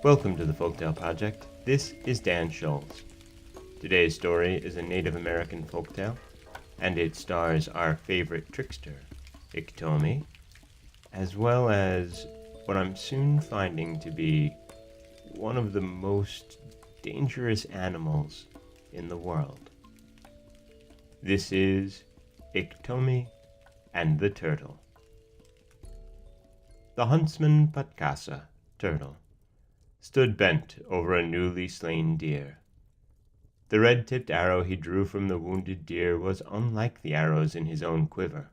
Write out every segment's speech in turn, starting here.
Welcome to the Folktale Project. This is Dan Scholes. Today's story is a Native American folktale, and it stars our favorite trickster, Iktomi, as well as what I'm soon finding to be one of the most dangerous animals in the world. This is Iktomi and the Turtle. The huntsman Patkasa, turtle, stood bent over a newly slain deer. The red-tipped arrow he drew from the wounded deer was unlike the arrows in his own quiver.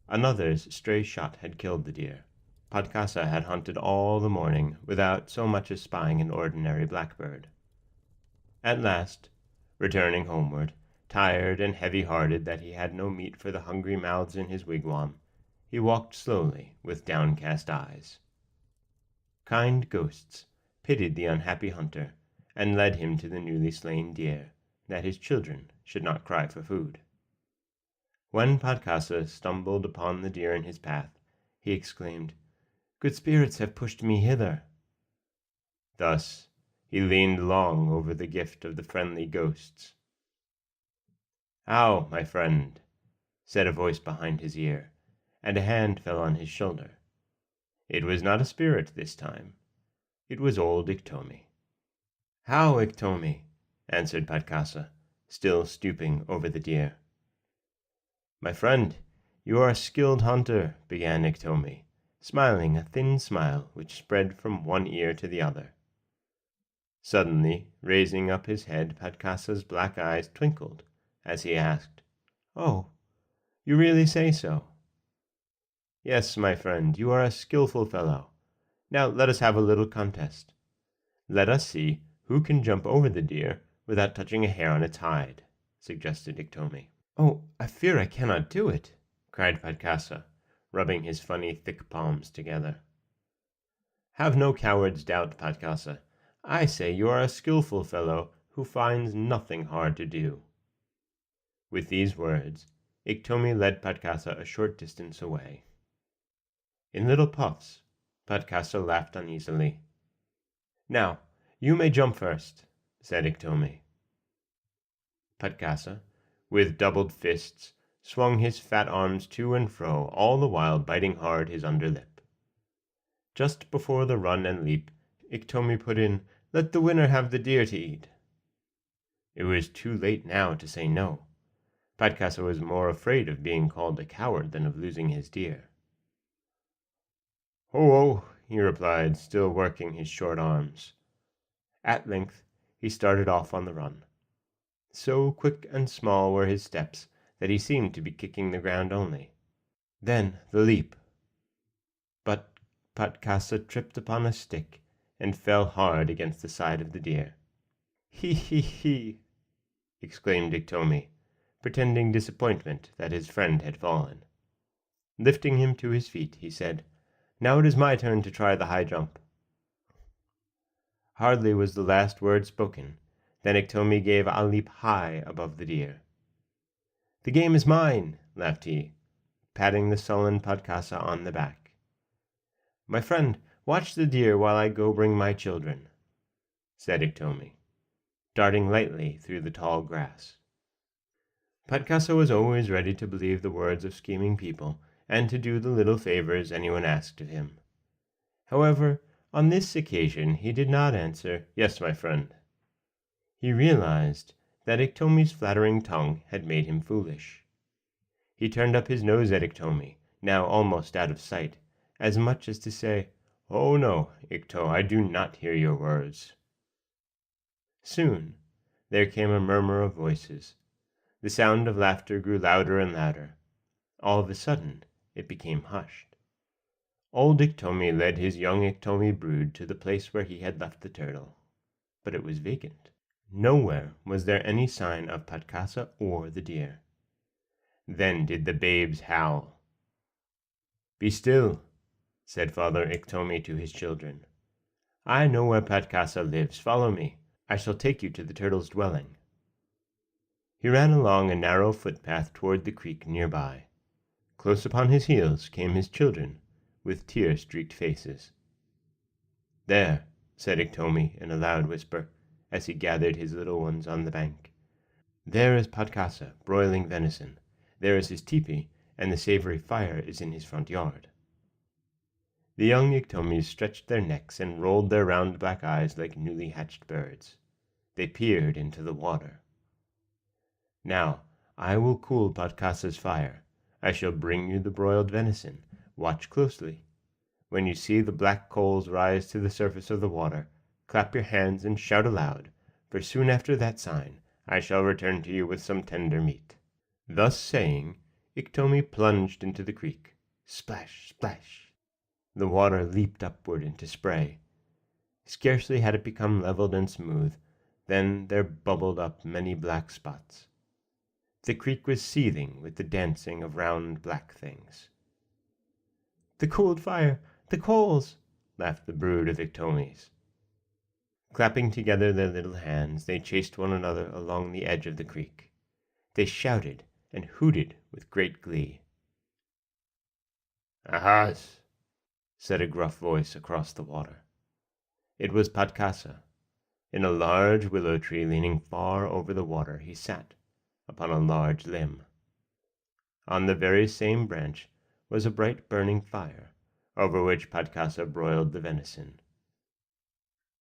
Another's stray shot had killed the deer. Patkasa had hunted all the morning without so much as spying an ordinary blackbird. At last, returning homeward, tired and heavy-hearted that he had no meat for the hungry mouths in his wigwam, he walked slowly with downcast eyes. Kind ghosts pitied the unhappy hunter and led him to the newly slain deer, that his children should not cry for food. When Patkasa stumbled upon the deer in his path, he exclaimed, "Good spirits have pushed me hither." Thus he leaned long over the gift of the friendly ghosts. "How, my friend?" said a voice behind his ear, and a hand fell on his shoulder. It was not a spirit this time. It was old Iktomi. "How, Iktomi?" answered Patkasa, still stooping over the deer. "My friend, you are a skilled hunter," began Iktomi, smiling a thin smile which spread from one ear to the other. Suddenly, raising up his head, Patkasa's black eyes twinkled as he asked, "Oh, you really say so?" "Yes, my friend, you are a skillful fellow. Now let us have a little contest. Let us see who can jump over the deer without touching a hair on its hide," suggested Iktomi. "Oh, I fear I cannot do it," cried Patkasa, rubbing his funny thick palms together. "Have no coward's doubt, Patkasa. I say you are a skillful fellow who finds nothing hard to do." With these words, Iktomi led Patkasa a short distance away. In little puffs, Patkasa laughed uneasily. "Now, you may jump first," said Iktomi. Patkasa, with doubled fists, swung his fat arms to and fro, all the while biting hard his underlip. Just before the run and leap, Iktomi put in, "Let the winner have the deer to eat." It was too late now to say no. Patkasa was more afraid of being called a coward than of losing his deer. "Ho-oh," he replied, still working his short arms. At length he started off on the run. So quick and small were his steps that he seemed to be kicking the ground only. Then the leap. But Patkasa tripped upon a stick and fell hard against the side of the deer. "He, he, he!" exclaimed Iktomi, pretending disappointment that his friend had fallen. Lifting him to his feet, he said, "Now it is my turn to try the high jump." Hardly was the last word spoken than Iktomi gave a leap high above the deer. "The game is mine," laughed he, patting the sullen Patkasa on the back. "My friend, watch the deer while I go bring my children," said Iktomi, darting lightly through the tall grass. Patkasa was always ready to believe the words of scheming people and to do the little favors anyone asked of him. However, on this occasion he did not answer, "Yes, my friend." He realized that Iktomi's flattering tongue had made him foolish. He turned up his nose at Iktomi, now almost out of sight, as much as to say, "Oh no, Ikto, I do not hear your words." Soon there came a murmur of voices. The sound of laughter grew louder and louder. All of a sudden it became hushed. Old Iktomi led his young Iktomi brood to the place where he had left the turtle, but it was vacant. Nowhere was there any sign of Patkasa or the deer. Then did the babes howl. "Be still," said Father Iktomi to his children. "I know where Patkasa lives. Follow me. I shall take you to the turtle's dwelling." He ran along a narrow footpath toward the creek nearby. Close upon his heels came his children, with tear-streaked faces. "There," said Iktomi in a loud whisper, as he gathered his little ones on the bank. "There is Patkasa broiling venison. There is his teepee, and the savory fire is in his front yard." The young Iktomis stretched their necks and rolled their round black eyes like newly hatched birds. They peered into the water. "Now, I will cool Patkasa's fire. I shall bring you the broiled venison. Watch closely. When you see the black coals rise to the surface of the water, clap your hands and shout aloud, for soon after that sign I shall return to you with some tender meat." Thus saying, Iktomi plunged into the creek. Splash, splash! The water leaped upward into spray. Scarcely had it become leveled and smooth, then there bubbled up many black spots. The creek was seething with the dancing of round black things. "The cooled fire! The coals!" laughed the brood of Iktomis. Clapping together their little hands, they chased one another along the edge of the creek. They shouted and hooted with great glee. "Ahas!" said a gruff voice across the water. It was Patkasa. In a large willow tree leaning far over the water he sat, upon a large limb. On the very same branch was a bright burning fire, over which Patkasa broiled the venison.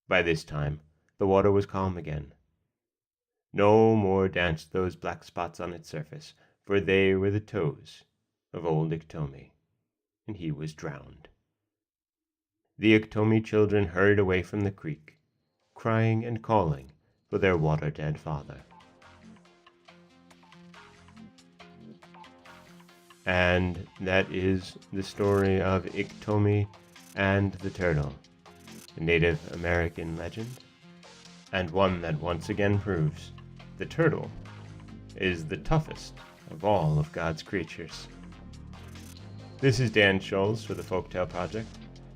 By this time the water was calm again. No more danced those black spots on its surface, for they were the toes of old Iktomi, and he was drowned. The Iktomi children hurried away from the creek, crying and calling for their water-dead father. And that is the story of Iktomi and the Turtle, a Native American legend, and one that once again proves the turtle is the toughest of all of God's creatures. This is Dan Scholes for the Folktale Project.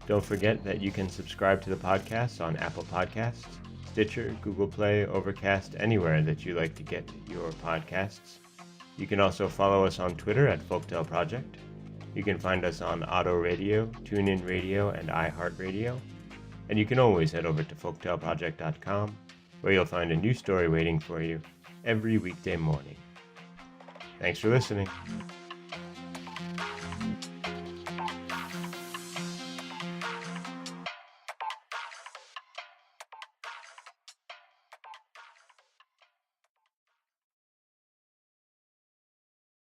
Don't forget that you can subscribe to the podcast on Apple Podcasts, Stitcher, Google Play, Overcast, anywhere that you like to get your podcasts. You can also follow us on Twitter at Folktale Project. You can find us on Auto Radio, TuneIn Radio, and iHeartRadio. And you can always head over to folktaleproject.com, where you'll find a new story waiting for you every weekday morning. Thanks for listening.